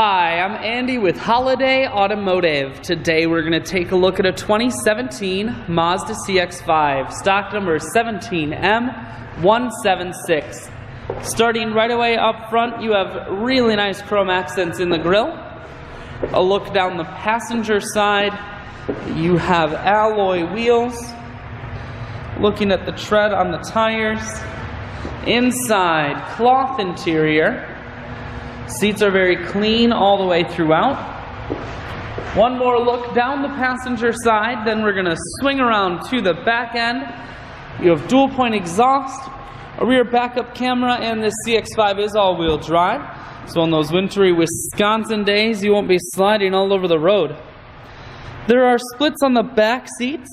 Hi, I'm Andy with Holiday Automotive. Today we're going to take a look at a 2017 Mazda CX-5, stock number is 17M176. Starting right away up front, you have really nice chrome accents in the grille. A look down the passenger side, you have alloy wheels. Looking at the tread on the tires. Inside, cloth interior. Seats are very clean all the way throughout. One more look down the passenger side, then we're going to swing around to the back end. You have dual point exhaust, a rear backup camera, and this CX-5 is all-wheel drive. So on those wintry Wisconsin days, you won't be sliding all over the road. There are splits on the back seats,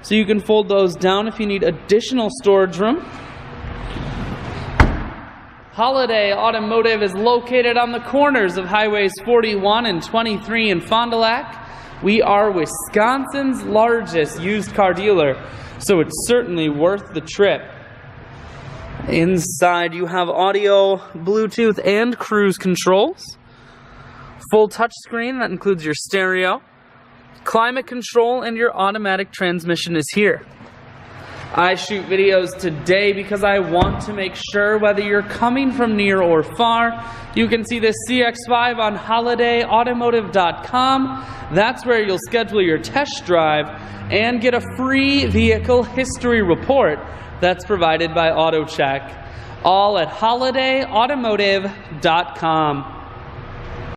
so you can fold those down if you need additional storage room. Holiday Automotive is located on the corners of Highways 41 and 23 in Fond du Lac. We are Wisconsin's largest used car dealer, so it's certainly worth the trip. Inside you have audio, Bluetooth, and cruise controls. Full touchscreen, that includes your stereo. Climate control and your automatic transmission is here. I shoot videos today because I want to make sure whether you're coming from near or far, you can see this CX-5 on holidayautomotive.com. That's where you'll schedule your test drive and get a free vehicle history report that's provided by AutoCheck. All at holidayautomotive.com.